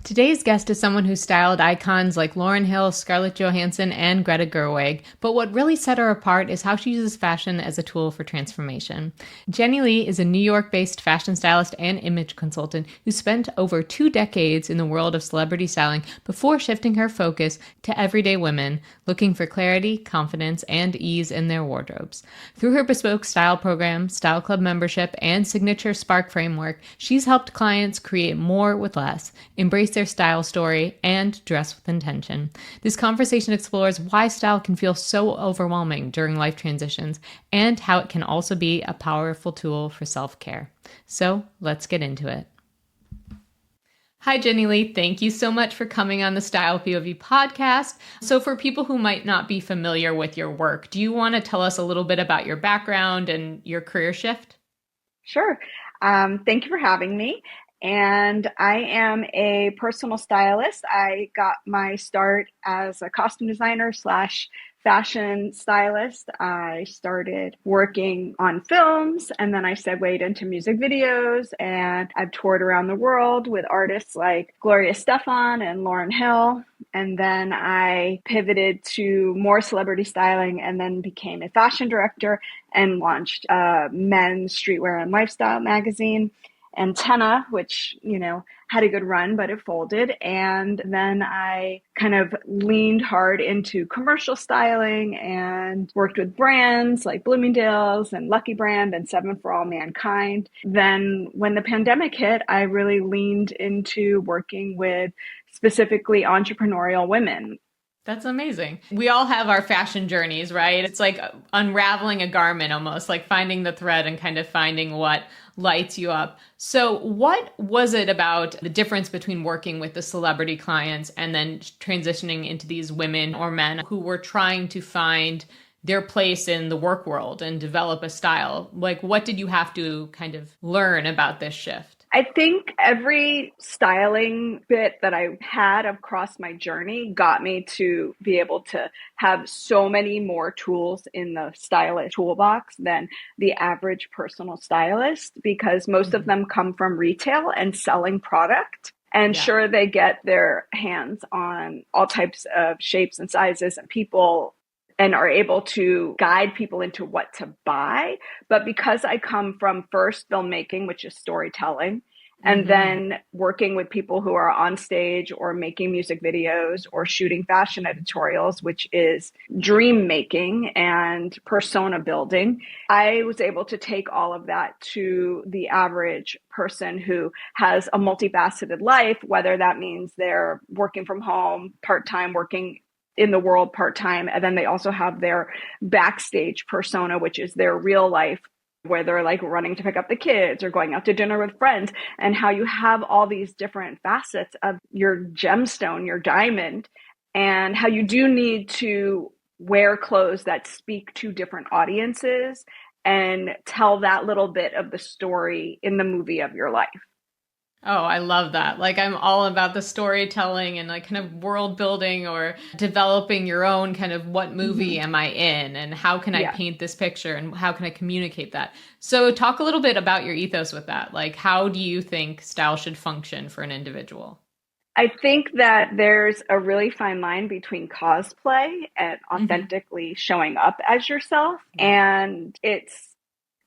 Today's guest is someone who styled icons like Lauryn Hill, Scarlett Johansson, and Greta Gerwig, but what really set her apart is how she uses fashion as a tool for transformation. JenniLee is a New York-based fashion stylist and image consultant who spent over 2 decades in the world of celebrity styling before shifting her focus to everyday women looking for clarity, confidence, and ease in their wardrobes. Through her Bespoke style program, Style Club membership, and signature Spark framework, she's helped clients create more with less, embrace their style story, and dress with intention. This conversation explores why style can feel so overwhelming during life transitions and how it can also be a powerful tool for self-care. So let's get into it. Hi, JenniLee. Thank you so much for coming on the Style POV podcast. So for people who might not be familiar with your work, do you want to tell us a little bit about your background and your career shift? Sure. Thank you for having me. And I am a personal stylist. I got my start as a costume designer slash fashion stylist. I started working on films and then I segued into music videos, and I've toured around the world with artists like Gloria Estefan and Lauryn Hill. And then I pivoted to more celebrity styling and then became a fashion director and launched a men's streetwear and lifestyle magazine, Antenna, which, had a good run, but it folded. And then I kind of leaned hard into commercial styling and worked with brands like Bloomingdale's and Lucky Brand and Seven for All Mankind. Then when the pandemic hit, I really leaned into working with specifically entrepreneurial women. That's amazing. We all have our fashion journeys, right? It's like unraveling a garment almost, like finding the thread and kind of finding what lights you up. So what was it about the difference between working with the celebrity clients and then transitioning into these women or men who were trying to find their place in the work world and develop a style? Like, what did you have to kind of learn about this shift? I think every styling bit that I had across my journey got me to be able to have so many more tools in the stylist toolbox than the average personal stylist, because most of them come from retail and selling product. And sure, they get their hands on all types of shapes and sizes and people and are able to guide people into what to buy. But because I come from first filmmaking, which is storytelling, and then working with people who are on stage or making music videos or shooting fashion editorials, which is dream making and persona building, I was able to take all of that to the average person who has a multifaceted life, whether that means they're working from home, part-time, working in the world part-time, and then they also have their backstage persona, which is their real life, where they're like running to pick up the kids or going out to dinner with friends, and how you have all these different facets of your gemstone, your diamond, and how you do need to wear clothes that speak to different audiences and tell that little bit of the story in the movie of your life. Oh, I love that. Like, I'm all about the storytelling and like kind of world building or developing your own kind of what movie am I in and how can I paint this picture and how can I communicate that? So talk a little bit about your ethos with that. Like, how do you think style should function for an individual? I think that there's a really fine line between cosplay and authentically showing up as yourself. And it's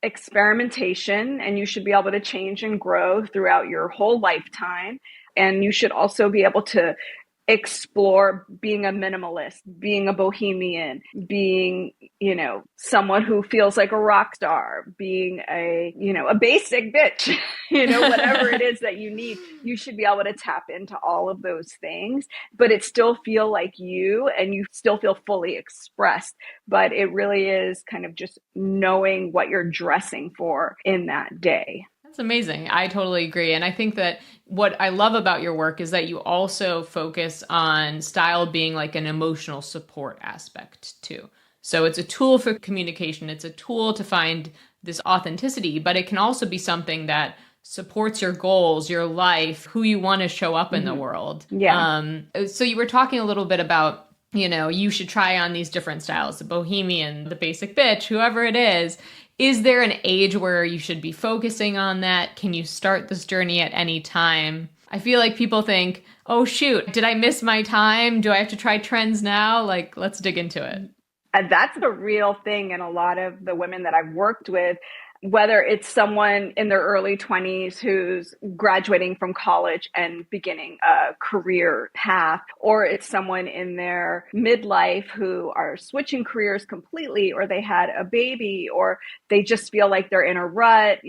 experimentation, and you should be able to change and grow throughout your whole lifetime. And you should also be able to explore being a minimalist, being a bohemian, being, someone who feels like a rock star, being a basic bitch, whatever it is that you need. You should be able to tap into all of those things, but it still feel like you, and you still feel fully expressed. But it really is kind of just knowing what you're dressing for in that day. That's amazing. I totally agree. And I think that what I love about your work is that you also focus on style being like an emotional support aspect too. So it's a tool for communication. It's a tool to find this authenticity, but it can also be something that supports your goals, your life, who you want to show up in the world. Yeah. So you were talking a little bit about, you should try on these different styles, the bohemian, the basic bitch, whoever it is. Is there an age where you should be focusing on that? Can you start this journey at any time? I feel like people think, oh, shoot, did I miss my time? Do I have to try trends now? Like, let's dig into it. And that's the real thing in a lot of the women that I've worked with, whether it's someone in their early 20s who's graduating from college and beginning a career path, or it's someone in their midlife who are switching careers completely, or they had a baby, or they just feel like they're in a rut.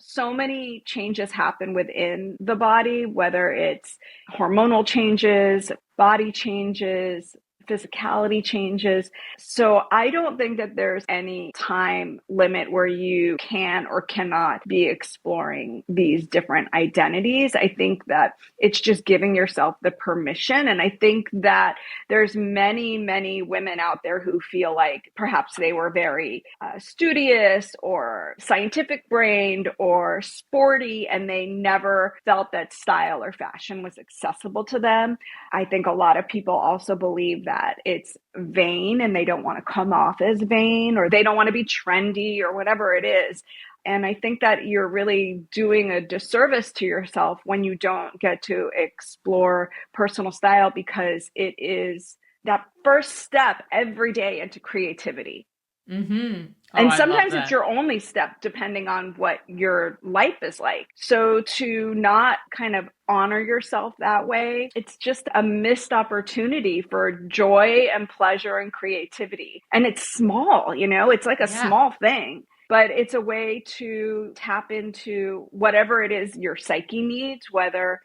So many changes happen within the body, whether it's hormonal changes, body changes, physicality changes. So I don't think that there's any time limit where you can or cannot be exploring these different identities. I think that it's just giving yourself the permission. And I think that there's many, many women out there who feel like perhaps they were very studious or scientific brained or sporty, and they never felt that style or fashion was accessible to them. I think a lot of people also believe that it's vain and they don't want to come off as vain, or they don't want to be trendy or whatever it is. And I think that you're really doing a disservice to yourself when you don't get to explore personal style, because it is that first step every day into creativity. Mm-hmm. Oh, and sometimes it's your only step, depending on what your life is like. So to not kind of honor yourself that way, it's just a missed opportunity for joy and pleasure and creativity. And it's small, it's like a small thing. But it's a way to tap into whatever it is your psyche needs, whether,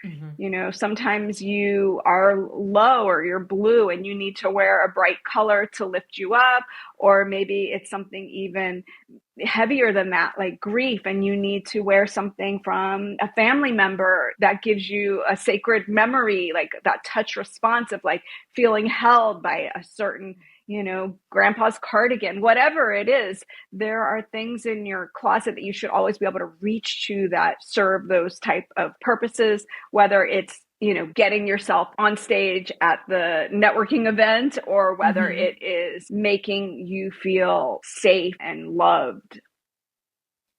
sometimes you are low or you're blue and you need to wear a bright color to lift you up, or maybe it's something even heavier than that, like grief, and you need to wear something from a family member that gives you a sacred memory, like that touch response of like feeling held by a certain grandpa's cardigan, whatever it is. There are things in your closet that you should always be able to reach to that serve those type of purposes, whether it's getting yourself on stage at the networking event, or whether it is making you feel safe and loved.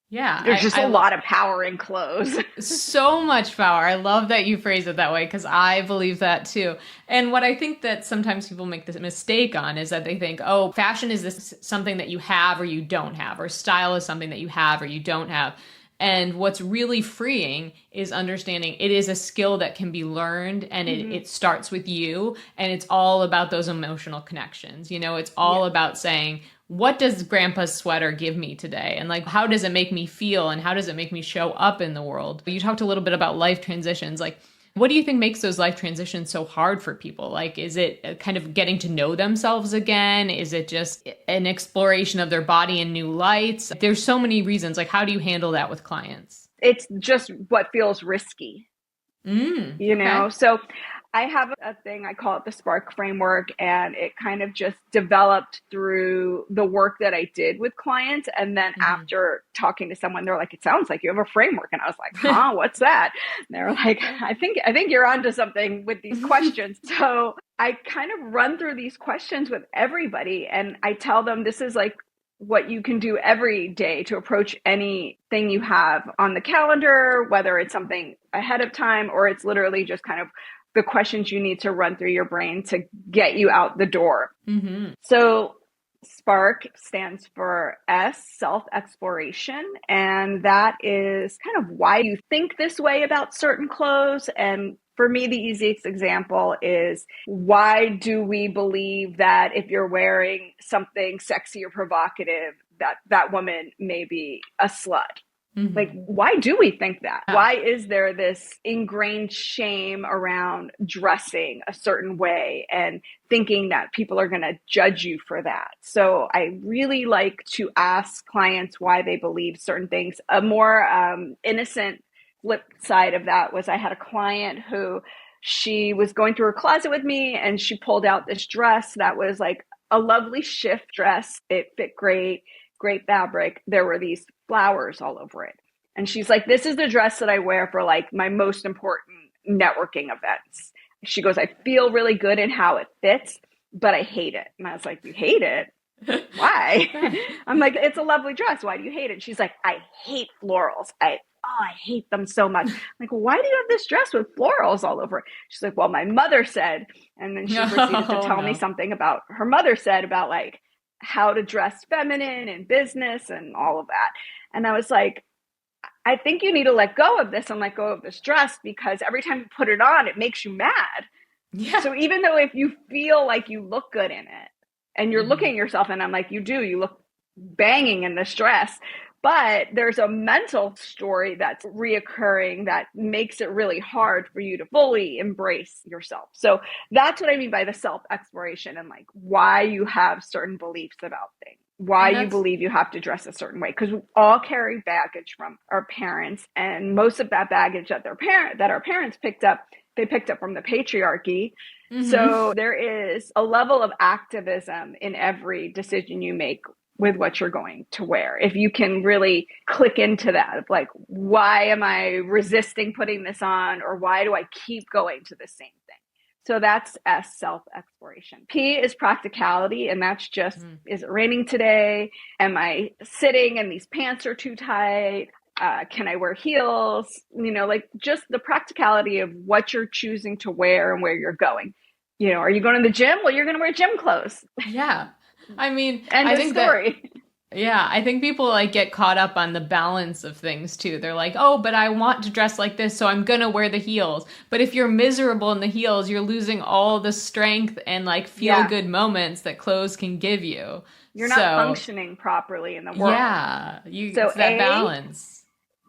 Yeah. There's just a lot of power in clothes. So much power. I love that you phrase it that way, because I believe that too. And what I think that sometimes people make this mistake on is that they think, oh, fashion is this something that you have or you don't have, or style is something that you have or you don't have. And what's really freeing is understanding it is a skill that can be learned, and it starts with you, and it's all about those emotional connections. It's all about saying, what does grandpa's sweater give me today? And like, how does it make me feel? And how does it make me show up in the world? You talked a little bit about life transitions. Like, what do you think makes those life transitions so hard for people? Like, is it kind of getting to know themselves again? Is it just an exploration of their body in new lights? There's so many reasons. Like, how do you handle that with clients? It's just what feels risky. Okay. So I have a thing, I call it the Spark framework, and it kind of just developed through the work that I did with clients. And then after talking to someone, they're like, it sounds like you have a framework. And I was like, huh, what's that? And they're like, I think you're onto something with these questions. So I kind of run through these questions with everybody, and I tell them this is like what you can do every day to approach anything you have on the calendar, whether it's something ahead of time or it's literally just kind of the questions you need to run through your brain to get you out the door. So Spark stands for S, self-exploration. And that is kind of why you think this way about certain clothes. And for me, the easiest example is, why do we believe that if you're wearing something sexy or provocative, that woman may be a slut? Like, why do we think that? Why is there this ingrained shame around dressing a certain way and thinking that people are going to judge you for that? So I really like to ask clients why they believe certain things. A more innocent flip side of that was, I had a client who, she was going through her closet with me, and she pulled out this dress that was like a lovely shift dress. It fit great fabric. There were these flowers all over it. And she's like, this is the dress that I wear for like my most important networking events. She goes, I feel really good in how it fits, but I hate it. And I was like, you hate it? Why? I'm like, it's a lovely dress. Why do you hate it? She's like, I hate florals. oh, I hate them so much. I'm like, well, why do you have this dress with florals all over it? She's like, well, my mother said, and then she proceeded to tell me something about her mother said about like how to dress feminine in business and all of that. And I was like, I think you need to let go of this and let go of this dress, because every time you put it on, it makes you mad. Yeah. So even though if you feel like you look good in it and you're looking at yourself, and I'm like, you look banging in this dress, but there's a mental story that's reoccurring that makes it really hard for you to fully embrace yourself. So that's what I mean by the self-exploration, and like why you have certain beliefs about things, why you believe you have to dress a certain way, because we all carry baggage from our parents, and most of that baggage that our parents picked up, they picked up from the patriarchy. So there is a level of activism in every decision you make with what you're going to wear. If you can really click into that, of like, why am I resisting putting this on? Or why do I keep going to the same thing? So that's S, self-exploration. P is practicality. And that's just, is it raining today? Am I sitting and these pants are too tight? Can I wear heels? You know, like just the practicality of what you're choosing to wear and where you're going. You know, are you going to the gym? Well, you're going to wear gym clothes. Yeah. I mean, End of story. I think people like get caught up on the balance of things too. They're like, oh, but I want to dress like this, so I'm gonna wear the heels. But if you're miserable in the heels, you're losing all the strength and like feel good moments that clothes can give you. You're not functioning properly in the world. Yeah, it's that balance.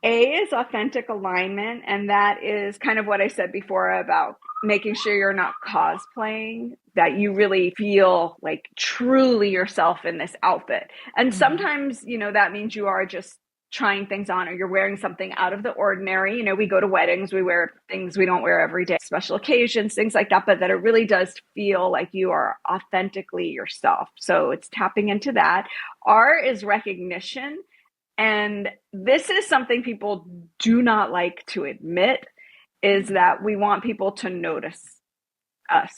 A is authentic alignment, and that is kind of what I said before about making sure you're not cosplaying, that you really feel like truly yourself in this outfit. And sometimes, you know, that means you are just trying things on, or you're wearing something out of the ordinary. You know, we go to weddings, we wear things we don't wear every day, special occasions, things like that, but that it really does feel like you are authentically yourself. So it's tapping into that. R is recognition. And this is something people do not like to admit, is that we want people to notice us,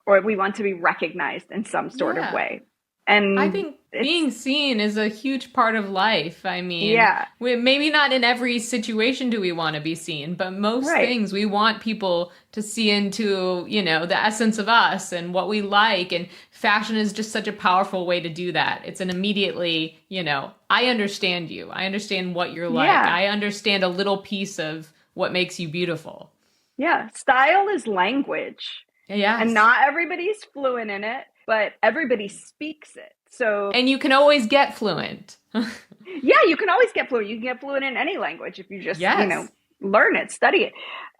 or we want to be recognized in some sort of way. And I think being seen is a huge part of life. I mean, maybe not in every situation do we want to be seen, but most things we want people to see into, you know, the essence of us and what we like. And fashion is just such a powerful way to do that. It's an immediately, you know, I understand you. I understand what you're like. I understand a little piece of what makes you beautiful. Yeah. Style is language. Yeah. And not everybody's fluent in it, but everybody speaks it. So, and you can always get fluent. Yeah, you can always get fluent. You can get fluent in any language if you just, you know, learn it, study it.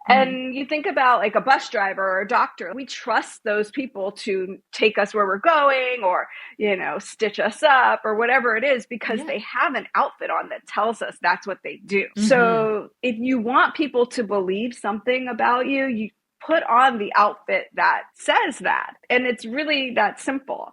And you think about like a bus driver or a doctor, we trust those people to take us where we're going, or, you know, stitch us up or whatever it is, because they have an outfit on that tells us that's what they do. So if you want people to believe something about you, you put on the outfit that says that. And it's really that simple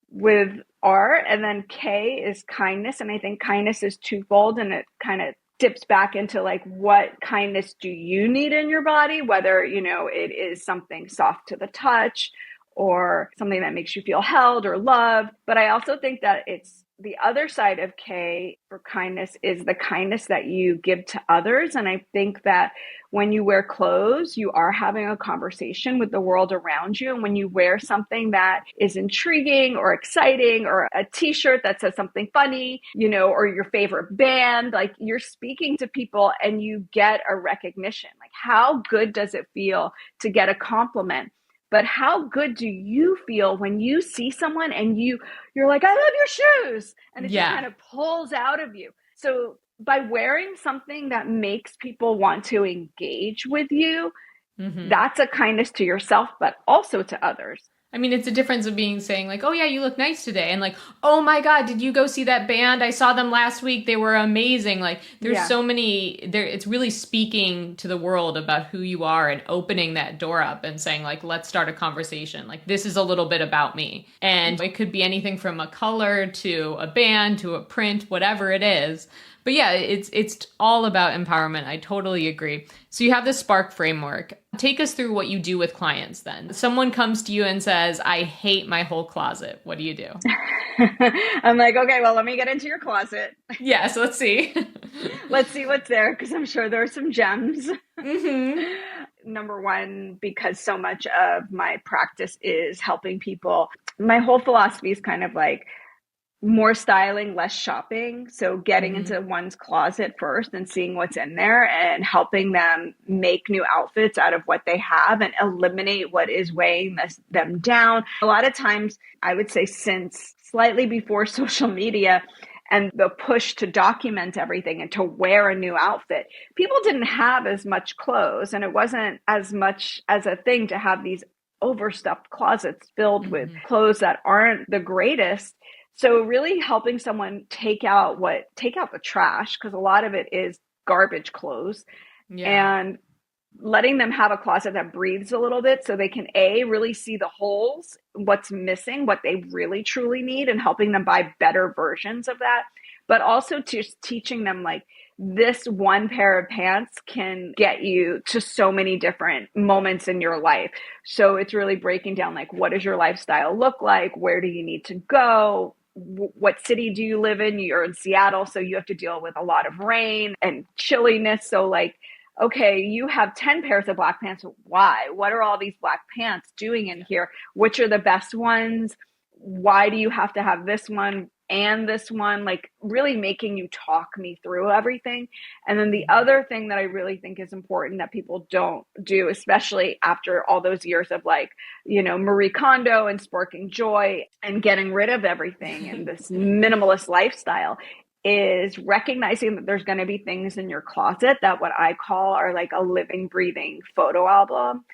with R. And then K is kindness. And I think kindness is twofold, and it kind of dips back into like, what kindness do you need in your body? Whether, you know, it is something soft to the touch or something that makes you feel held or loved. But I also think that it's the other side of K for kindness is the kindness that you give to others. And I think that when you wear clothes, you are having a conversation with the world around you. And when you wear something that is intriguing or exciting, or a t-shirt that says something funny, you know, or your favorite band, like you're speaking to people and you get a recognition. Like, how good does it feel to get a compliment? But how good do you feel when you see someone and you're like, I love your shoes. And it just kind of pulls out of you. So by wearing something that makes people want to engage with you, that's a kindness to yourself, but also to others. I mean, it's a difference of saying like, oh yeah, you look nice today. And like, oh my God, did you go see that band? I saw them last week. They were amazing. Like there's so many there. It's really speaking to the world about who you are and opening that door up and saying like, let's start a conversation. Like this is a little bit about me. And it could be anything from a color to a band to a print, whatever it is. But yeah, it's all about empowerment. I totally agree. So you have the Spark framework. Take us through what you do with clients then. Someone comes to you and says, I hate my whole closet. What do you do? I'm like, okay, well, let me get into your closet. Yes, let's see. Let's see what's there, because I'm sure there are some gems. Mm-hmm. Number one, because so much of my practice is helping people, my whole philosophy is kind of like more styling, less shopping. So getting Mm-hmm. into one's closet first and seeing what's in there and helping them make new outfits out of what they have and eliminate what is weighing them down. A lot of times, I would say since slightly before social media and the push to document everything and to wear a new outfit, people didn't have as much clothes, and it wasn't as much as a thing to have these overstuffed closets filled with clothes that aren't the greatest. So really helping someone take out the trash, because a lot of it is garbage clothes, Yeah. and letting them have a closet that breathes a little bit so they can really see the holes, what's missing, what they really truly need, and helping them buy better versions of that. But also just teaching them like this one pair of pants can get you to so many different moments in your life. So it's really breaking down like, what does your lifestyle look like? Where do you need to go? What city do you live in? You're in Seattle, so you have to deal with a lot of rain and chilliness. So like, okay, you have 10 pairs of black pants. Why? What are all these black pants doing in here? Which are the best ones? Why do you have to have this one and this one? Like really making you talk me through everything. And then the other thing that I really think is important that people don't do, especially after all those years of like, Marie Kondo and sparking joy and getting rid of everything and this minimalist lifestyle, is recognizing that there's going to be things in your closet that what I call are like a living, breathing photo album.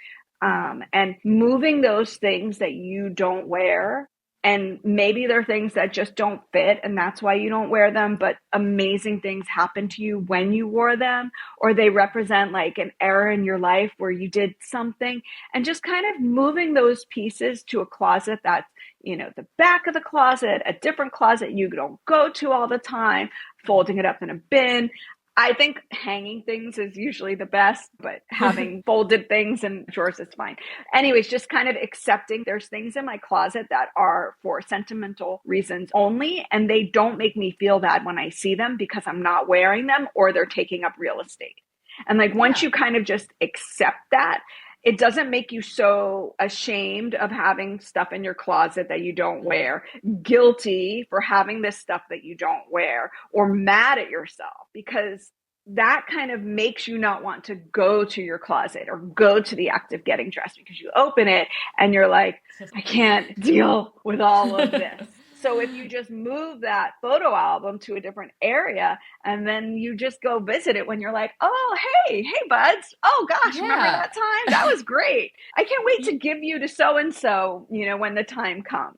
And moving those things that you don't wear. And maybe they're things that just don't fit, and that's why you don't wear them, but amazing things happen to you when you wore them, or they represent like an era in your life where you did something, and just kind of moving those pieces to a closet that's, the back of the closet, a different closet you don't go to all the time, folding it up in a bin. I think hanging things is usually the best, but having folded things in drawers is fine. Anyways, just kind of accepting there's things in my closet that are for sentimental reasons only, and they don't make me feel bad when I see them because I'm not wearing them or they're taking up real estate. And like once you kind of just accept that, it doesn't make you so ashamed of having stuff in your closet that you don't wear, guilty for having this stuff that you don't wear, or mad at yourself, because that kind of makes you not want to go to your closet or go to the act of getting dressed, because you open it and you're like, I can't deal with all of this. So if you just move that photo album to a different area and then you just go visit it when you're like, oh, hey buds. Oh gosh, remember that time? That was great. I can't wait to give you to so-and-so, when the time comes.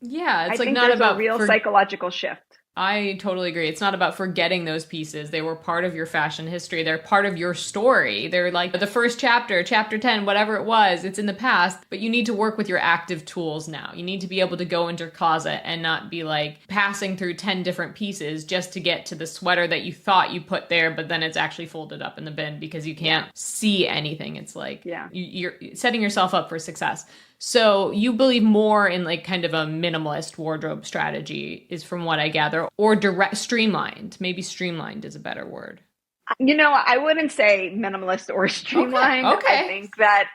Yeah, it's I like think not there's about a real psychological shift. I totally agree. It's not about forgetting those pieces. They were part of your fashion history. They're part of your story. They're like the first chapter, chapter 10, whatever it was. It's in the past, but you need to work with your active tools now. You need to be able to go into your closet and not be like passing through 10 different pieces just to get to the sweater that you thought you put there, but then it's actually folded up in the bin because you can't see anything. It's like you're setting yourself up for success. So you believe more in like kind of a minimalist wardrobe strategy is from what I gather, or direct streamlined. Maybe streamlined is a better word. I wouldn't say minimalist or streamlined. Okay. I think that,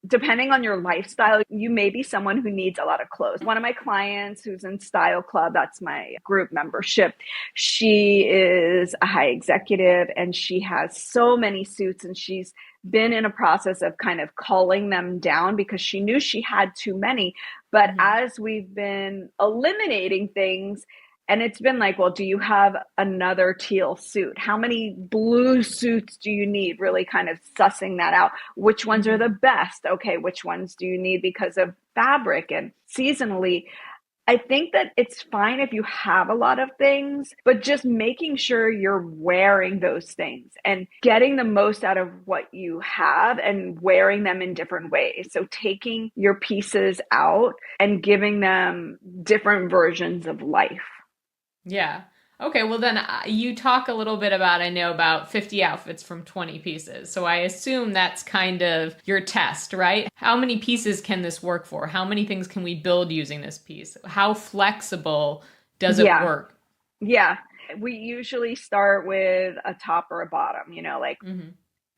depending on your lifestyle, you may be someone who needs a lot of clothes. One of my clients who's in Style Club, that's my group membership, she is a high executive and she has so many suits, and she's been in a process of kind of culling them down because she knew she had too many. But as we've been eliminating things, and it's been like, well, do you have another teal suit? How many blue suits do you need? Really kind of sussing that out. Which ones are the best? Okay, which ones do you need because of fabric and seasonally? I think that it's fine if you have a lot of things, but just making sure you're wearing those things and getting the most out of what you have and wearing them in different ways. So taking your pieces out and giving them different versions of life. Yeah. Okay, well then you talk a little bit about, I know, about 50 outfits from 20 pieces. So I assume that's kind of your test, right? How many pieces can this work for? How many things can we build using this piece? How flexible does it work? Yeah. We usually start with a top or a bottom, like Mm-hmm.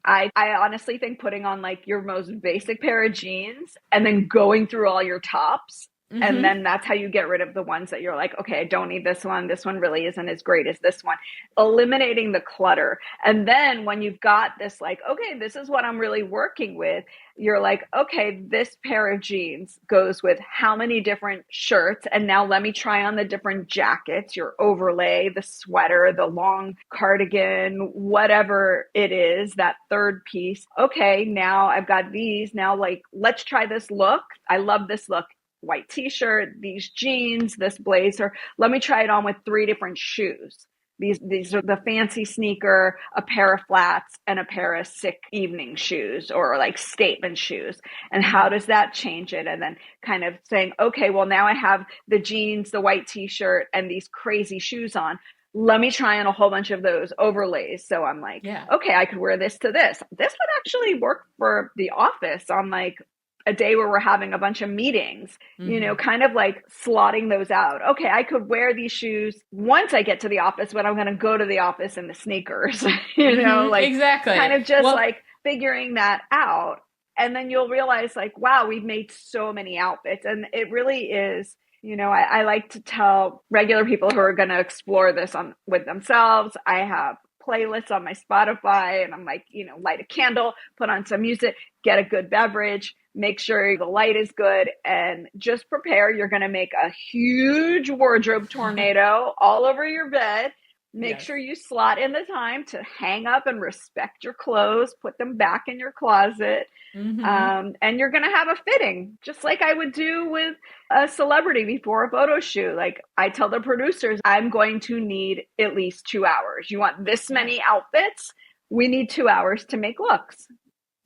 I honestly think putting on like your most basic pair of jeans and then going through all your tops. And Mm-hmm. then that's how you get rid of the ones that you're like, okay, I don't need this one. This one really isn't as great as this one. Eliminating the clutter. And then when you've got this, like, okay, this is what I'm really working with, you're like, okay, this pair of jeans goes with how many different shirts. And now let me try on the different jackets, your overlay, the sweater, the long cardigan, whatever it is, that third piece. Okay, now I've got these. Now, like, let's try this look. I love this look. White t-shirt, these jeans, this blazer. Let me try it on with 3 different shoes. These are the fancy sneaker, a pair of flats, and a pair of sick evening shoes or like statement shoes. And how does that change it? And then kind of saying, okay, well, now I have the jeans, the white t-shirt, and these crazy shoes on. Let me try on a whole bunch of those overlays. So I'm like, Yeah. okay, I could wear this to this. This would actually work for the office on like a day where we're having a bunch of meetings, kind of like slotting those out. Okay, I could wear these shoes once I get to the office, but I'm going to go to the office in the sneakers, like kind Exactly. of just Well, like figuring that out. And then you'll realize like, wow, we've made so many outfits. And it really is, I like to tell regular people who are going to explore this with themselves. I have playlists on my Spotify and I'm like, light a candle, put on some music, get a good beverage, make sure the light is good, and just prepare. You're going to make a huge wardrobe tornado all over your bed. Make yes. sure you slot in the time to hang up and respect your clothes, put them back in your closet. Mm-hmm. And you're going to have a fitting, just like I would do with a celebrity before a photo shoot. Like I tell the producers, I'm going to need at least 2 hours. You want this Yeah. many outfits? We need 2 hours to make looks.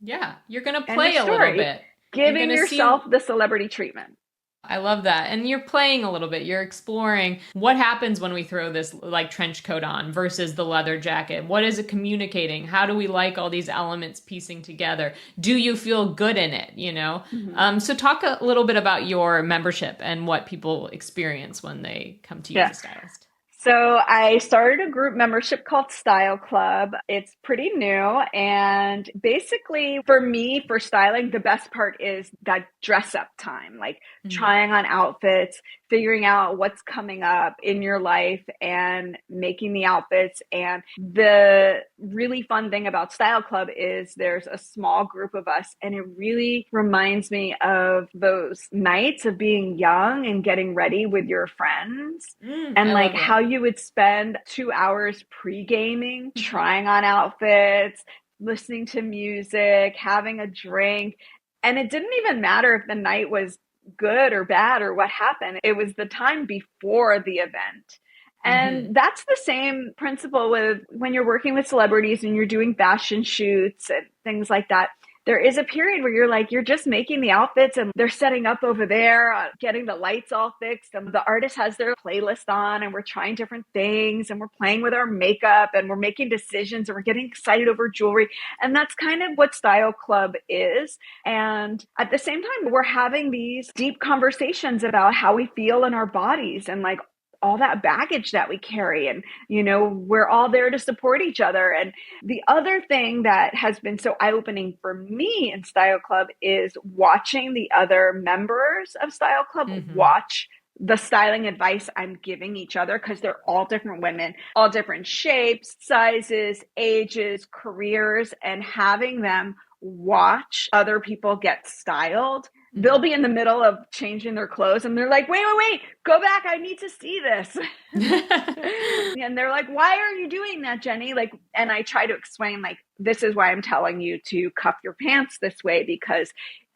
Yeah. You're going to End of play a little story. bit. You're going Giving to see. yourself the celebrity treatment. I love that. And you're playing a little bit. You're exploring what happens when we throw this like trench coat on versus the leather jacket. What is it communicating? How do we like all these elements piecing together? Do you feel good in it? Mm-hmm. So talk a little bit about your membership and what people experience when they come to you as a stylist. So I started a group membership called Style Club. It's pretty new. And basically for me, for styling, the best part is that dress up time, like trying on outfits, figuring out what's coming up in your life and making the outfits. And the really fun thing about Style Club is there's a small group of us and it really reminds me of those nights of being young and getting ready with your friends. And like how you would spend 2 hours pre-gaming, trying on outfits, listening to music, having a drink. And it didn't even matter if the night was good or bad or what happened. It was the time before the event. And that's the same principle with when you're working with celebrities and you're doing fashion shoots and things like that. There is a period where you're just making the outfits and they're setting up over there, getting the lights all fixed. And the artist has their playlist on and we're trying different things and we're playing with our makeup and we're making decisions and we're getting excited over jewelry. And that's kind of what Style Club is. And at the same time, we're having these deep conversations about how we feel in our bodies and like all that baggage that we carry. And, we're all there to support each other. And the other thing that has been so eye-opening for me in Style Club is watching the other members of Style Club watch the styling advice I'm giving each other, because they're all different women, all different shapes, sizes, ages, careers, and having them watch other people get styled. They'll be in the middle of changing their clothes and they're like, wait, go back. I need to see this. And they're like, why are you doing that, Jenny? Like, and I try to explain, like, this is why I'm telling you to cuff your pants this way, because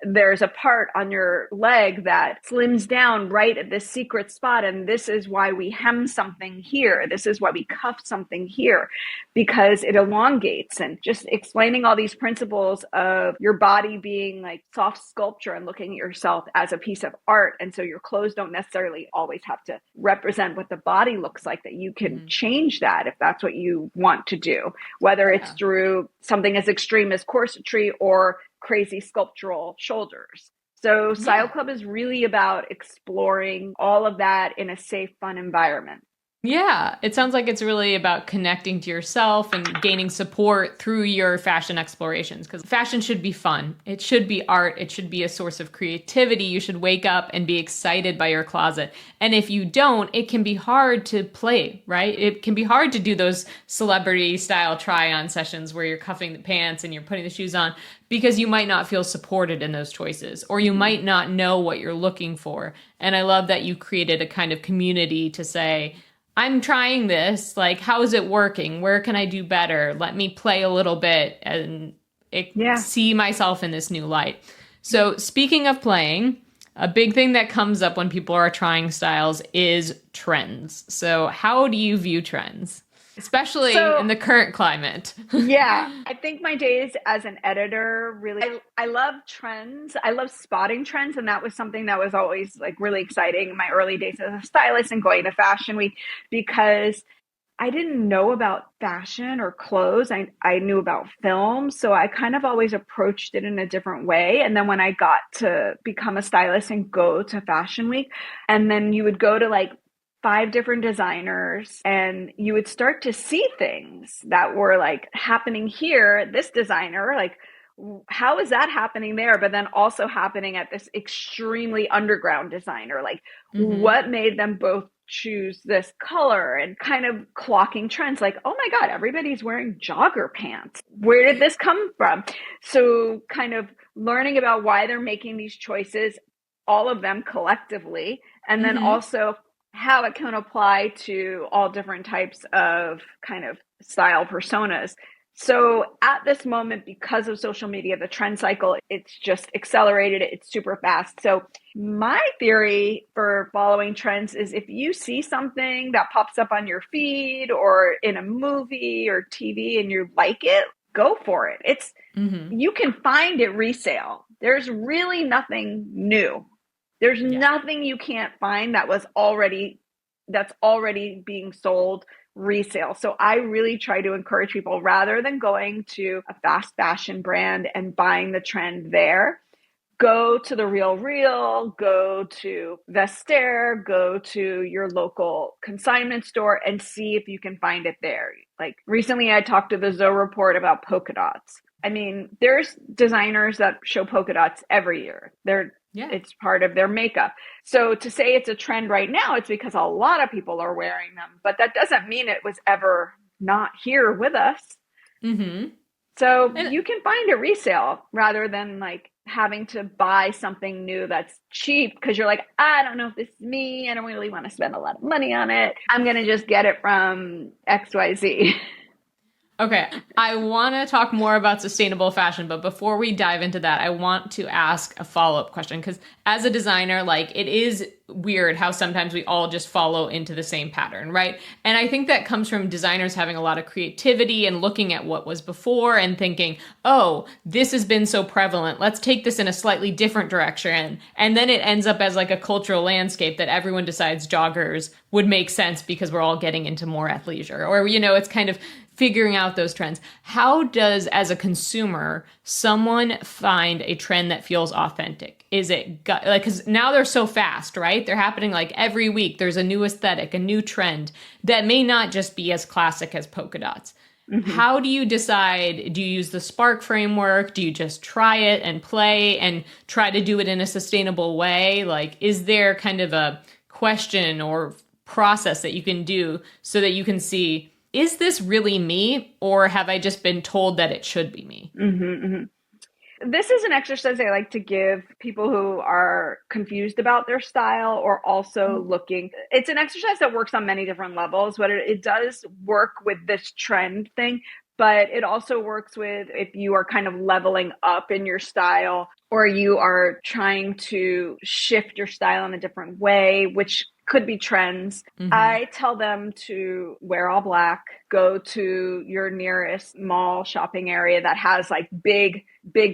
there's a part on your leg that slims down right at this secret spot. And this is why we hem something here. This is why we cuff something here, because it elongates. And just explaining all these principles of your body being like soft sculpture and looking at yourself as a piece of art. And so your clothes don't necessarily always have to represent what the body looks like, that you can change that if that's what you want to do, whether it's through something as extreme as corsetry or crazy sculptural shoulders. So Style Club is really about exploring all of that in a safe, fun environment. Yeah, it sounds like it's really about connecting to yourself and gaining support through your fashion explorations because fashion should be fun. It should be art. It should be a source of creativity. You should wake up and be excited by your closet. And if you don't, it can be hard to play, right? It can be hard to do those celebrity style try on sessions where you're cuffing the pants and you're putting the shoes on because you might not feel supported in those choices or you might not know what you're looking for. And I love that you created a kind of community to say, I'm trying this. Like, how is it working? Where can I do better? Let me play a little bit and Yeah. see myself in this new light. So, speaking of playing, a big thing that comes up when people are trying styles is trends. So, how do you view trends, especially in the current climate? Yeah, I think my days as an editor really, I love trends. I love spotting trends. And that was something that was always like really exciting in my early days as a stylist and going to Fashion Week because I didn't know about fashion or clothes. I knew about film. So I kind of always approached it in a different way. And then when I got to become a stylist and go to Fashion Week, and then you would go to like 5 different designers and you would start to see things that were like happening here, this designer, like how is that happening there? But then also happening at this extremely underground designer, like what made them both choose this color and kind of clocking trends like, oh my God, everybody's wearing jogger pants. Where did this come from? So kind of learning about why they're making these choices, all of them collectively, and then also how it can apply to all different types of kind of style personas. So at this moment, because of social media, the trend cycle, it's just accelerated. It's super fast. So my theory for following trends is if you see something that pops up on your feed or in a movie or TV and you like it, go for it. It's you can find it resale. There's really nothing new. There's nothing you can't find that's already being sold resale. So I really try to encourage people rather than going to a fast fashion brand and buying the trend there, go to the Real, go to Vestiaire, go to your local consignment store and see if you can find it there. Like recently I talked to the Zoe Report about polka dots. I mean, there's designers that show polka dots every year. It's part of their makeup. So to say it's a trend right now, it's because a lot of people are wearing them, but that doesn't mean it was ever not here with us. So you can find a resale rather than like having to buy something new that's cheap because you're like, I don't know if this is me. I don't really want to spend a lot of money on it. I'm going to just get it from XYZ. Okay, I want to talk more about sustainable fashion, but before we dive into that, I want to ask a follow-up question because as a designer, like it is weird how sometimes we all just follow into the same pattern, right? And I think that comes from designers having a lot of creativity and looking at what was before and thinking, oh, this has been so prevalent. Let's take this in a slightly different direction. And then it ends up as like a cultural landscape that everyone decides joggers would make sense because we're all getting into more athleisure. Or, you know, it's kind of figuring out those trends. How does, as a consumer, someone find a trend that feels authentic? Is it like, because now they're so fast, right? They're happening like every week. There's a new aesthetic, a new trend that may not just be as classic as polka dots. How do you decide? Do you use the Spark framework? Do you just try it and play and try to do it in a sustainable way? Like, is there kind of a question or process that you can do so that you can see, is this really me, or have I just been told that it should be me? This is an exercise I like to give people who are confused about their style or also looking. It's an exercise that works on many different levels, but it does work with this trend thing. But it also works with if you are kind of leveling up in your style or you are trying to shift your style in a different way, which could be trends. I tell them to wear all black, go to your nearest mall shopping area that has like big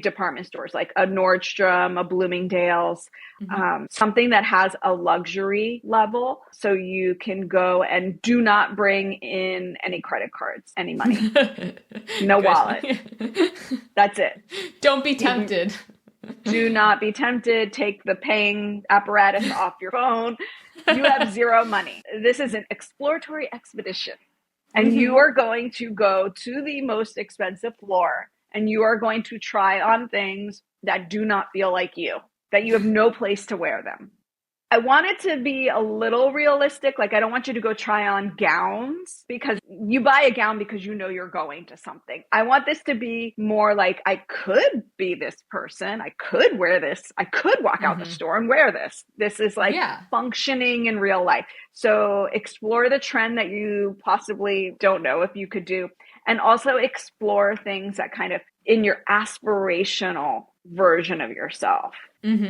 department stores, like a Nordstrom, a Bloomingdale's, something that has a luxury level. So you can go and do not bring in any credit cards, any money, no wallet. That's it. Don't be tempted. Do not be tempted. Take the paying apparatus off your phone. You have zero money. This is an exploratory expedition. And you are going to go to the most expensive floor and you are going to try on things that do not feel like you, that you have no place to wear them. I want it to be a little realistic. Like, I don't want you to go try on gowns because you buy a gown because you know you're going to something. I want this to be more like, I could be this person. I could wear this. I could walk out the store and wear this. This is like functioning in real life. So explore the trend that you possibly don't know if you could do. And also explore things that kind of in your aspirational version of yourself.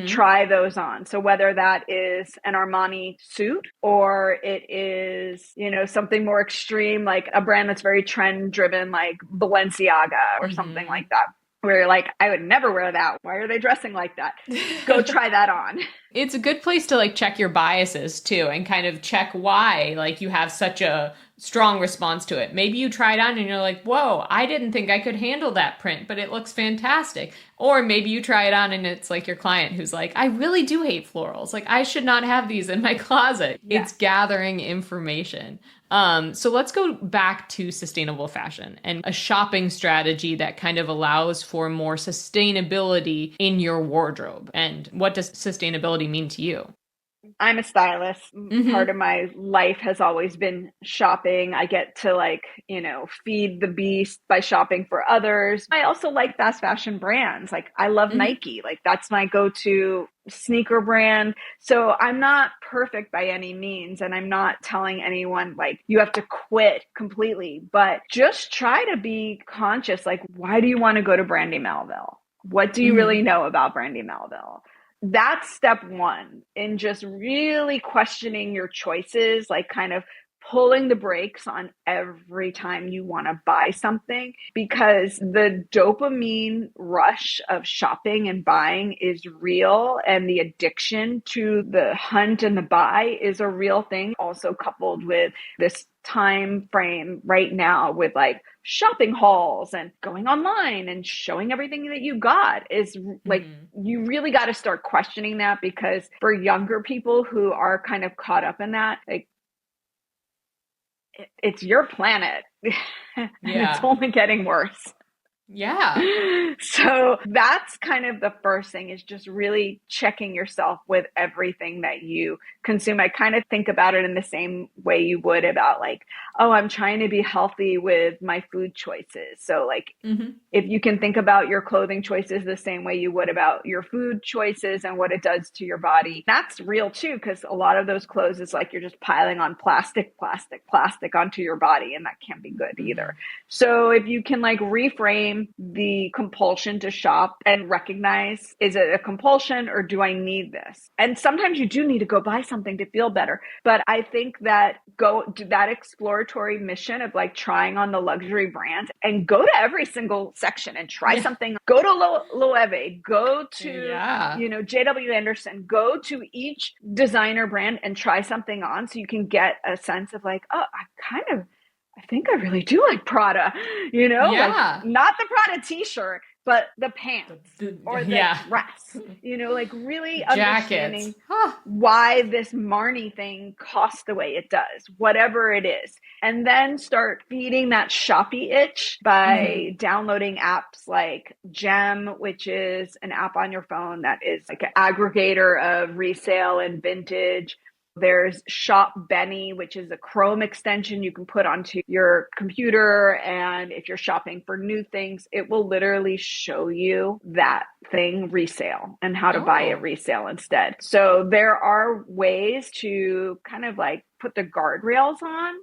Try those on. So whether that is an Armani suit or it is, you know, something more extreme, like a brand that's very trend driven, like Balenciaga or something like that, where you're like, I would never wear that. Why are they dressing like that? Go try that on. It's a good place to like check your biases too and kind of check why like you have such a strong response to it. Maybe you try it on and you're like, whoa, I didn't think I could handle that print, but it looks fantastic. Or maybe you try it on and it's like your client who's like, I really do hate florals. Like, I should not have these in my closet. Yeah. It's gathering information. So let's go back to sustainable fashion and a shopping strategy that kind of allows for more sustainability in your wardrobe. And what does sustainability mean to you? I'm a stylist. Part of my life has always been shopping. I get to like, you know, feed the beast by shopping for others. I also like fast fashion brands. Like, I love Nike. Like, that's my go-to sneaker brand. So I'm not perfect by any means. And I'm not telling anyone like you have to quit completely, but just try to be conscious. Like, why do you want to go to Brandy Melville? What do you really know about Brandy Melville? That's step one in just really questioning your choices, like kind of pulling the brakes on every time you want to buy something, because the dopamine rush of shopping and buying is real. And the addiction to the hunt and the buy is a real thing. Also coupled with this time frame right now with like shopping hauls and going online and showing everything that you got is like, you really got to start questioning that, because for younger people who are kind of caught up in that, like, it's your planet. And it's only getting worse. Yeah. So that's kind of the first thing, is just really checking yourself with everything that you consume. I kind of think about it in the same way you would about like, oh, I'm trying to be healthy with my food choices. So like, if you can think about your clothing choices the same way you would about your food choices and what it does to your body, that's real too. Because a lot of those clothes is like you're just piling on plastic onto your body, and that can't be good either. So if you can like reframe the compulsion to shop and recognize, is it a compulsion or do I need this? And sometimes you do need to go buy something to feel better. But I think that go do that exploratory mission of like trying on the luxury brands and go to every single section and try something. Go to Loewe, go to, you know, JW Anderson, go to each designer brand and try something on, so you can get a sense of like, oh, I think I really do like Prada, you know, like not the Prada t-shirt, but the pants or the dress, you know, like really understanding why this Marni thing costs the way it does, whatever it is. And then start feeding that shoppy itch by downloading apps like Gem, which is an app on your phone that is like an aggregator of resale and vintage. There's Shop Benny, which is a Chrome extension you can put onto your computer. And if you're shopping for new things, it will literally show you that thing resale and how to buy it resale instead. So there are ways to kind of like put the guardrails on.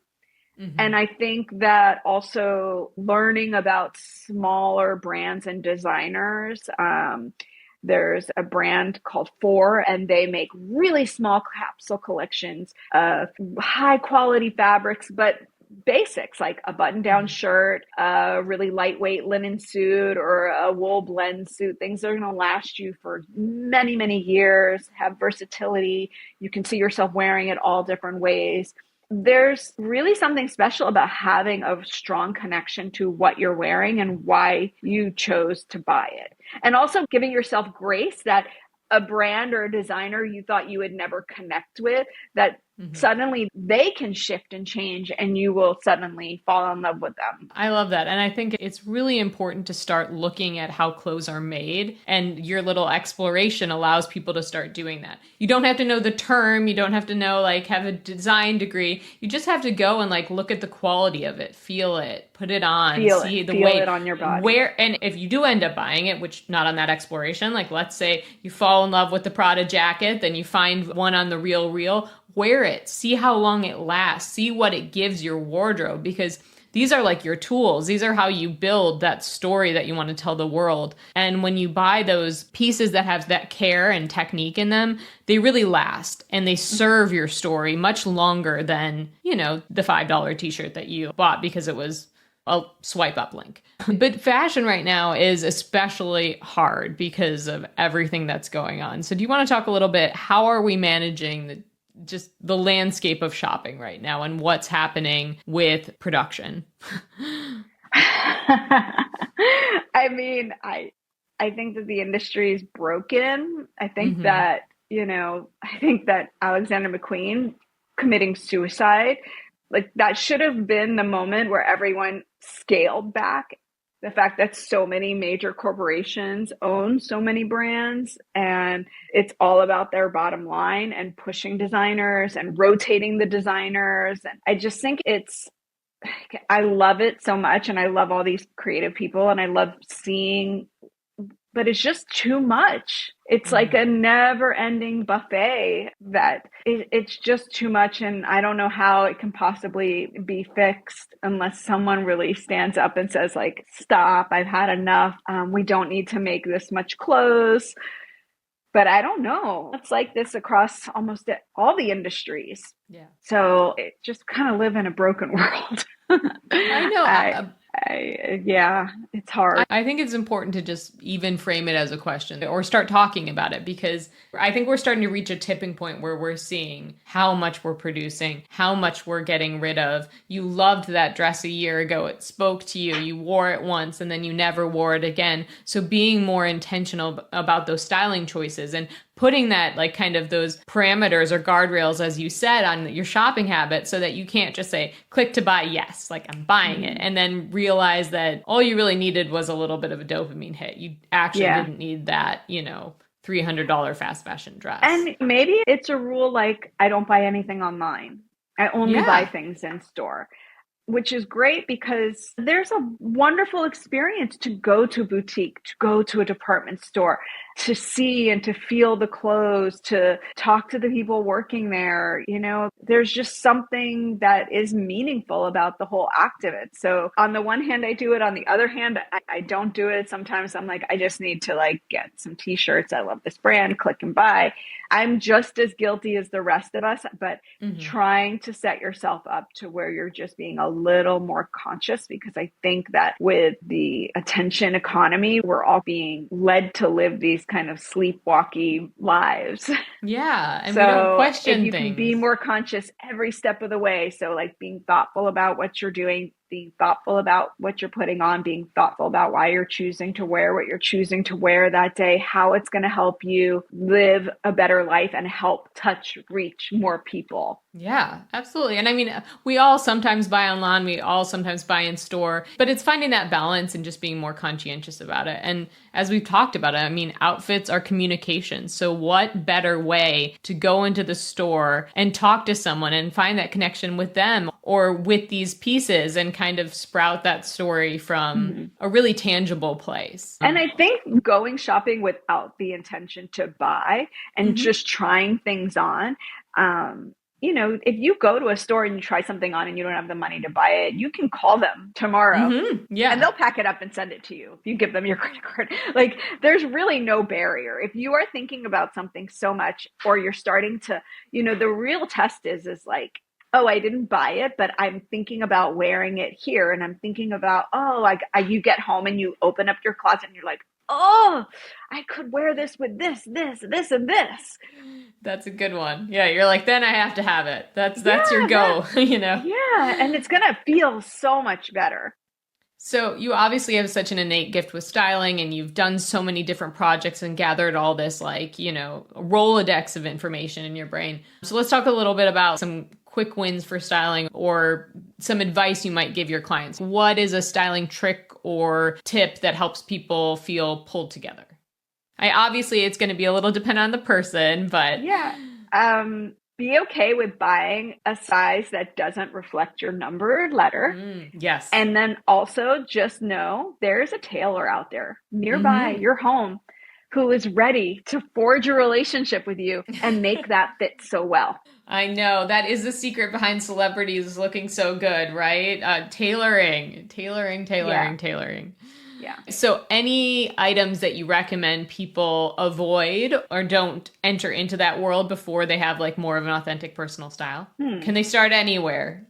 And I think that also learning about smaller brands and designers, there's a brand called Four, and they make really small capsule collections of high quality fabrics, but basics like a button-down shirt, a really lightweight linen suit, or a wool blend suit. Things that are going to last you for many, many years, have versatility. You can see yourself wearing it all different ways. There's really something special about having a strong connection to what you're wearing and why you chose to buy it. And also giving yourself grace that a brand or a designer you thought you would never connect with, that suddenly they can shift and change and you will suddenly fall in love with them. I love that. And I think it's really important to start looking at how clothes are made. And your little exploration allows people to start doing that. You don't have to know the term. You don't have to know, like, have a design degree. You just have to go and, like, look at the quality of it, feel it, put it on, see the weight. Feel it on your body. Where, and if you do end up buying it, which not on that exploration, like, let's say you fall in love with the Prada jacket, then you find one on the Real, wear it, see how long it lasts, see what it gives your wardrobe, because these are like your tools. These are how you build that story that you want to tell the world. And when you buy those pieces that have that care and technique in them, they really last and they serve your story much longer than, you know, the $5 t-shirt that you bought because it was a swipe up link. But fashion right now is especially hard because of everything that's going on. So do you want to talk a little bit, how are we managing just the landscape of shopping right now and what's happening with production? I mean, I think that the industry is broken. I think that, I think that Alexander McQueen committing suicide, like that should have been the moment where everyone scaled back. The fact that so many major corporations own so many brands and it's all about their bottom line and pushing designers and rotating the designers. And I just think I love it so much. And I love all these creative people and I love seeing, but it's just too much. It's like a never ending buffet that it's just too much. And I don't know how it can possibly be fixed unless someone really stands up and says like, stop, I've had enough. We don't need to make this much clothes. But I don't know. It's like this across almost all the industries. Yeah. So it just kind of live in a broken world. I know. Yeah, it's hard. I think it's important to just even frame it as a question or start talking about it, because I think we're starting to reach a tipping point where we're seeing how much we're producing, how much we're getting rid of. You loved that dress a year ago. It spoke to you. You wore it once and then you never wore it again. So being more intentional about those styling choices and putting that like kind of those parameters or guardrails, as you said, on your shopping habit so that you can't just say, click to buy, yes, like I'm buying it. And then realize that all you really needed was a little bit of a dopamine hit. You actually didn't need that, $300 fast fashion dress. And maybe it's a rule like, I don't buy anything online. I only buy things in store. Which is great because there's a wonderful experience to go to a boutique, to go to a department store, to see and to feel the clothes, to talk to the people working there. There's just something that is meaningful about the whole act of it. So on the one hand, I do it. On the other hand, I don't do it. Sometimes I'm like, I just need to like get some t-shirts. I love this brand, click and buy. I'm just as guilty as the rest of us, but trying to set yourself up to where you're just being a little more conscious, because I think that with the attention economy, we're all being led to live these kind of sleepwalky lives. Yeah. And so we don't question if you things. can be more conscious every step of the way. So like being thoughtful about what you're doing, being thoughtful about what you're putting on, being thoughtful about why you're choosing to wear what you're choosing to wear that day, how it's going to help you live a better life and help reach more people. Yeah, absolutely. And I mean, we all sometimes buy online, we all sometimes buy in store, but it's finding that balance and just being more conscientious about it. And as we've talked about it, I mean, outfits are communication. So what better way to go into the store and talk to someone and find that connection with them or with these pieces and kind of sprout that story from a really tangible place. And I think going shopping without the intention to buy and just trying things on, if you go to a store and you try something on and you don't have the money to buy it, you can call them tomorrow and they'll pack it up and send it to you. If you give them your credit card, like there's really no barrier. If you are thinking about something so much, or you're starting to, the real test is like, oh, I didn't buy it, but I'm thinking about wearing it here. And I'm thinking about, you get home and you open up your closet and you're like, oh, I could wear this with this, and this. That's a good one. Yeah, you're like, then I have to have it. That's your go, Yeah, and it's going to feel so much better. So you obviously have such an innate gift with styling, and you've done so many different projects and gathered all this Rolodex of information in your brain. So let's talk a little bit about some quick wins for styling or some advice you might give your clients. What is a styling trick or tip that helps people feel pulled together? Obviously it's going to be a little dependent on the person, but be okay with buying a size that doesn't reflect your numbered letter. Yes. And then also just know there's a tailor out there nearby your home who is ready to forge a relationship with you and make that fit so well. I know. That is the secret behind celebrities looking so good, right? Tailoring. Yeah. So any items that you recommend people avoid or don't enter into that world before they have like more of an authentic personal style? Can they start anywhere?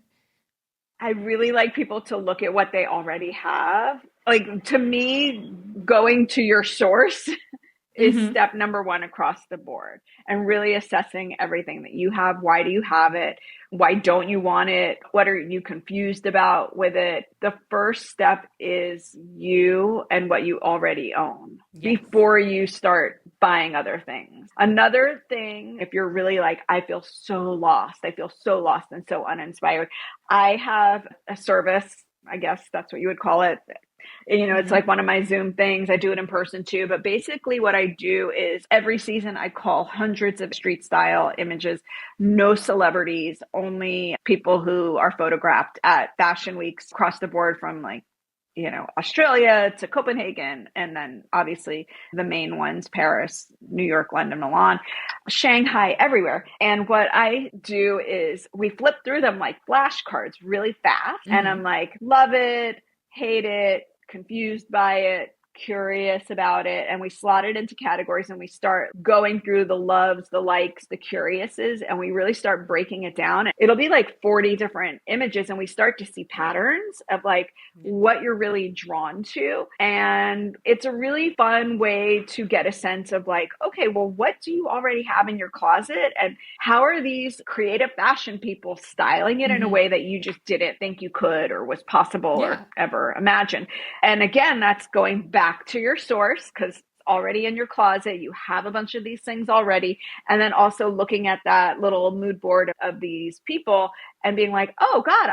I really like people to look at what they already have. Like, to me, going to your source is step number one across the board, and really assessing everything that you have. Why do you have it? Why don't you want it? What are you confused about with it? The first step is you and what you already own before you start buying other things. Another thing, if you're really like, I feel so lost and so uninspired, I have a service, I guess that's what you would call it. It's like one of my Zoom things. I do it in person too. But basically what I do is every season I call hundreds of street style images, no celebrities, only people who are photographed at fashion weeks across the board from Australia to Copenhagen. And then obviously the main ones, Paris, New York, London, Milan, Shanghai, everywhere. And what I do is we flip through them like flashcards really fast. And I'm like, love it, hate it, confused by it, curious about it. And we slot it into categories and we start going through the loves, the likes, the curiouses, and we really start breaking it down. It'll be like 40 different images and we start to see patterns of like what you're really drawn to. And it's a really fun way to get a sense of like, okay, well, what do you already have in your closet? And how are these creative fashion people styling it in a way that you just didn't think you could or was possible or ever imagined? And again, that's going back to your source because it's already in your closet. You have a bunch of these things already. And then also looking at that little mood board of these people and being like, oh God,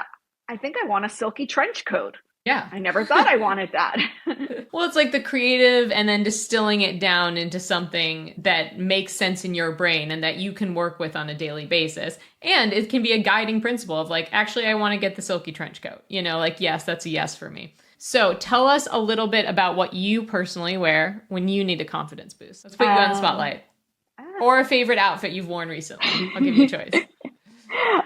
I think I want a silky trench coat. Yeah. I never thought I wanted that. Well, it's like the creative and then distilling it down into something that makes sense in your brain and that you can work with on a daily basis. And it can be a guiding principle of like, actually, I want to get the silky trench coat. Yes, that's a yes for me. So tell us a little bit about what you personally wear when you need a confidence boost. Let's put you on the spotlight. Or a favorite outfit you've worn recently. I'll give you a choice.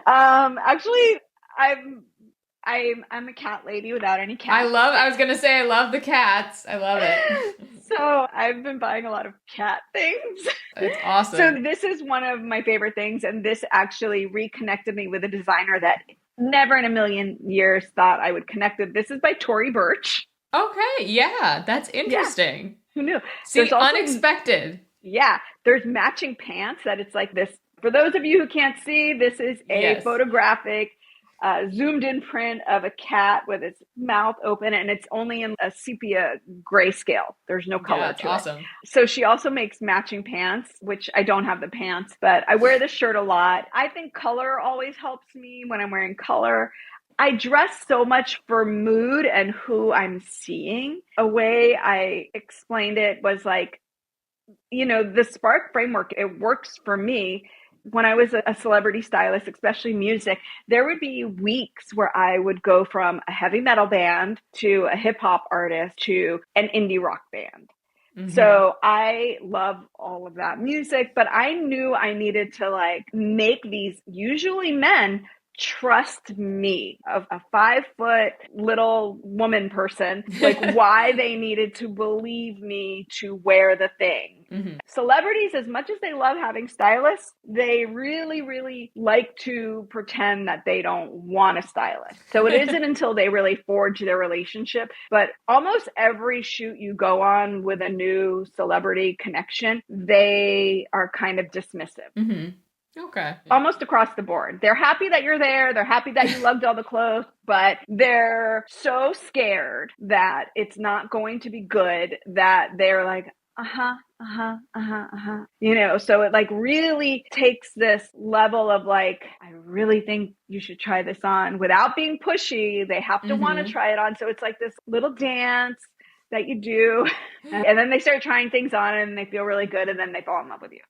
Actually, I'm a cat lady without any cats. I was going to say, I love the cats. I love it. So I've been buying a lot of cat things. It's awesome. So this is one of my favorite things. And this actually reconnected me with a designer that never in a million years thought I would connect with. This is by Tory Burch. Okay. Yeah. That's interesting. Yeah. Who knew? See, also, unexpected. Yeah. There's matching pants that it's like this. For those of you who can't see, this is a photographic zoomed in print of a cat with its mouth open, and it's only in a sepia grayscale. There's no color to awesome. it. So she also makes matching pants, which I don't have the pants, but I wear this shirt a lot. I think color always helps me when I'm wearing color. I dress so much for mood and who I'm seeing. A way I explained it was like, the Spark framework, it works for me. When I was a celebrity stylist, especially music, there would be weeks where I would go from a heavy metal band to a hip hop artist to an indie rock band. So I love all of that music, but I knew I needed to like make these usually men trust me, of a 5-foot little woman person, like why they needed to believe me to wear the thing. Celebrities, as much as they love having stylists, they really, really like to pretend that they don't want a stylist. So it isn't until they really forge their relationship. But almost every shoot you go on with a new celebrity connection, they are kind of dismissive. Okay. Almost across the board. They're happy that you're there. They're happy that you loved all the clothes, but they're so scared that it's not going to be good that they're like, so it like really takes this level of like, I really think you should try this on without being pushy. They have to want to try it on. So it's like this little dance that you do. And then they start trying things on and they feel really good. And then they fall in love with you.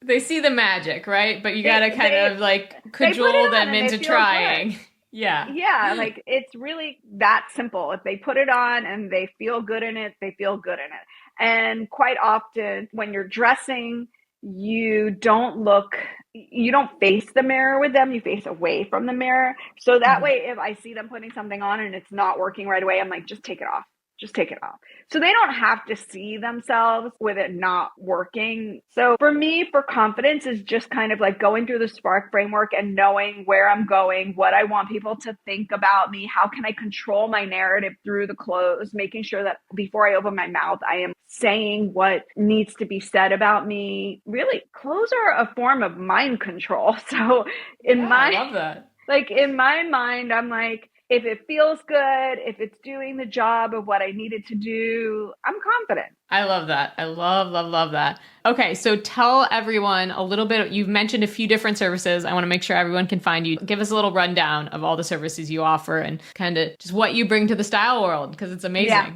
They see the magic, right? But you gotta kind of like cajole them into trying. Good. Yeah. Yeah, like it's really that simple. If they put it on and they feel good in it, they feel good in it. And quite often when you're dressing, you don't face the mirror with them, you face away from the mirror. So that way, if I see them putting something on and it's not working right away, I'm like, just take it off. Just take it off. So they don't have to see themselves with it not working. So for me, for confidence is just kind of like going through the Spark framework and knowing where I'm going, what I want people to think about me, how can I control my narrative through the clothes, making sure that before I open my mouth, I am saying what needs to be said about me. Really, clothes are a form of mind control. So I love that. Like in my mind, I'm like, if it feels good, if it's doing the job of what I needed to do, I'm confident. I love that. I love that. Okay, so tell everyone a little bit. You've mentioned a few different services. I want to make sure everyone can find you. Give us a little rundown of all the services you offer and kind of just what you bring to the style world, because it's amazing. Yeah.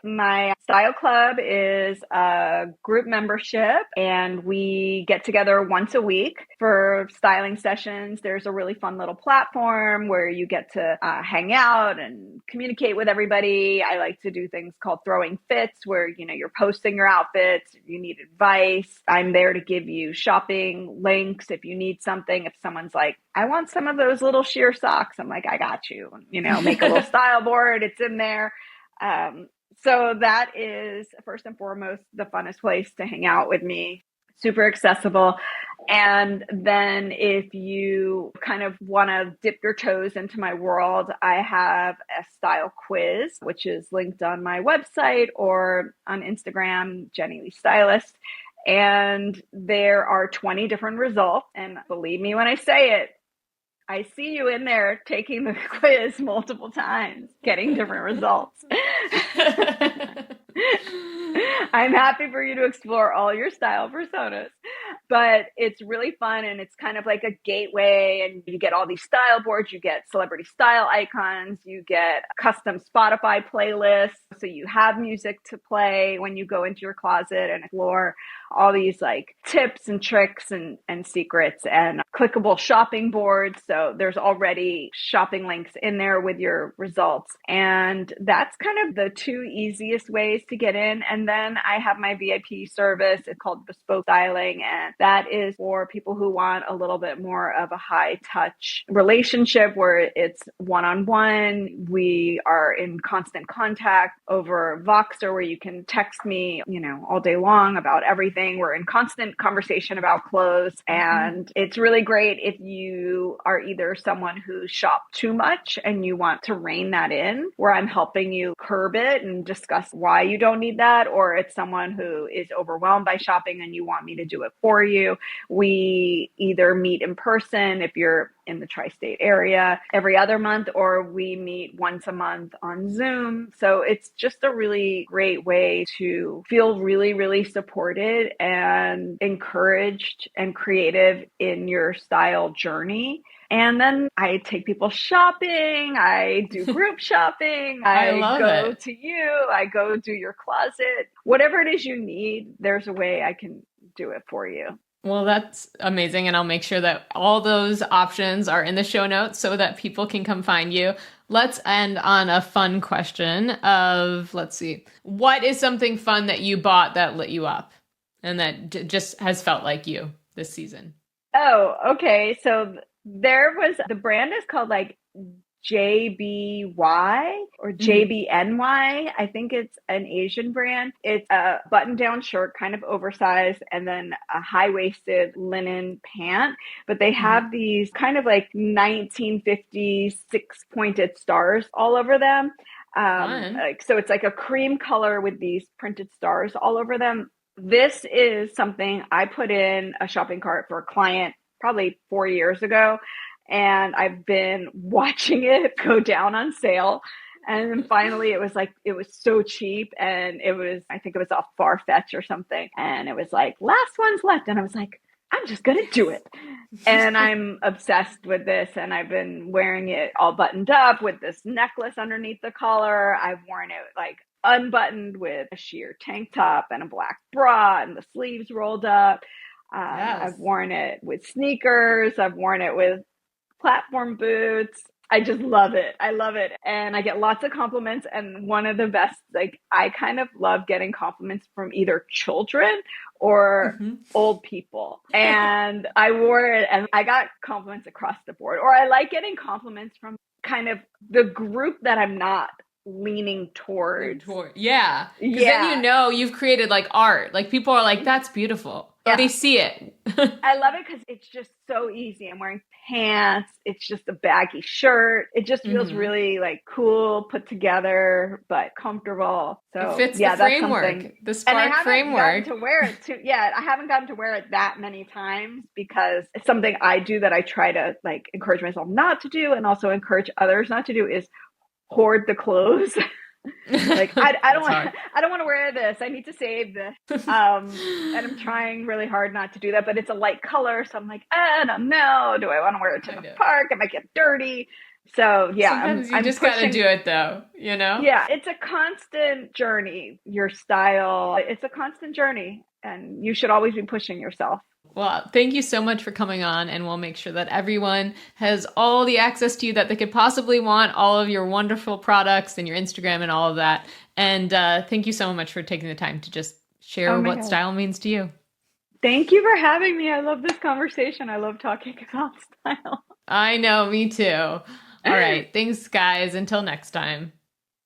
My style club is a group membership and we get together once a week for styling sessions. There's a really fun little platform where you get to hang out and communicate with everybody. I like to do things called throwing fits where, you're posting your outfits. If you need advice, I'm there to give you shopping links. If you need something, if someone's like, I want some of those little sheer socks, I'm like, I got you, make a little style board. It's in there. So that is first and foremost the funnest place to hang out with me. Super accessible. And then if you kind of want to dip your toes into my world, I have a style quiz, which is linked on my website or on Instagram, JenniLee Stylist. And there are 20 different results. And believe me when I say it, I see you in there taking the quiz multiple times, getting different results. I'm happy for you to explore all your style personas, but it's really fun and it's kind of like a gateway and you get all these style boards, you get celebrity style icons, you get custom Spotify playlists. So you have music to play when you go into your closet and explore all these like tips and tricks and secrets and clickable shopping boards. So there's already shopping links in there with your results. And that's kind of the two easiest ways to get in. And then I have my VIP service. It's called Bespoke Styling. And that is for people who want a little bit more of a high touch relationship where it's one-on-one. We are in constant contact over Voxer where you can text me, all day long about everything. We're in constant conversation about clothes. And it's really great if you are either someone who shops too much and you want to rein that in, where I'm helping you curb it and discuss why you don't need that, or it's someone who is overwhelmed by shopping and you want me to do it for you. We either meet in person if you're in the tri-state area every other month, or we meet once a month on Zoom. So it's just a really great way to feel really, really supported and encouraged and creative in your style journey. And then I take people shopping. I do group shopping. I go to you. I go do your closet. Whatever it is you need, there's a way I can do it for you. Well, that's amazing. And I'll make sure that all those options are in the show notes so that people can come find you. Let's end on a fun question of, let's see, what is something fun that you bought that lit you up and that just has felt like you this season? Oh, okay. So the brand is called like JBY or JBNY. I think it's an Asian brand. It's a button-down shirt, kind of oversized, and then a high-waisted linen pant. But they have these kind of like 1950s six-pointed stars all over them. So it's like a cream color with these printed stars all over them. This is something I put in a shopping cart for a client probably 4 years ago. And I've been watching it go down on sale. And then finally it was like, it was so cheap. And it was, I think it was off Farfetch or something. And it was like, last one's left. And I was like, I'm just going to do it. And I'm obsessed with this. And I've been wearing it all buttoned up with this necklace underneath the collar. I've worn it like unbuttoned with a sheer tank top and a black bra and the sleeves rolled up. Yes. I've worn it with sneakers. I've worn it with platform boots. I just love it. I love it. And I get lots of compliments. And one of the best, like, I kind of love getting compliments from either children or old people. And I wore it and I got compliments across the board. Or I like getting compliments from kind of the group that I'm not leaning towards. Yeah. Because then you know you've created like art. Like people are like, that's beautiful. Or they see it. I love it because it's just so easy. I'm wearing pants. It's just a baggy shirt. It just feels really like cool, put together, but comfortable. So it fits the framework, the Spark framework. I haven't gotten to wear it too. Yeah, I haven't gotten to wear it that many times because it's something I do that I try to like encourage myself not to do and also encourage others not to do is hoard the clothes. Like I don't want to wear this. I need to save this. And I'm trying really hard not to do that, but it's a light color. So I'm like, I don't know. Do I want to wear it to the park? It might get dirty. So yeah, sometimes you just gotta do it though, you know? Yeah, it's a constant journey. Your style, it's a constant journey and you should always be pushing yourself. Well, thank you so much for coming on, and we'll make sure that everyone has all the access to you that they could possibly want, all of your wonderful products and your Instagram and all of that. And thank you so much for taking the time to just share what style means to you. Thank you for having me. I love this conversation. I love talking about style. I know, me too. All right. Thanks, guys. Until next time.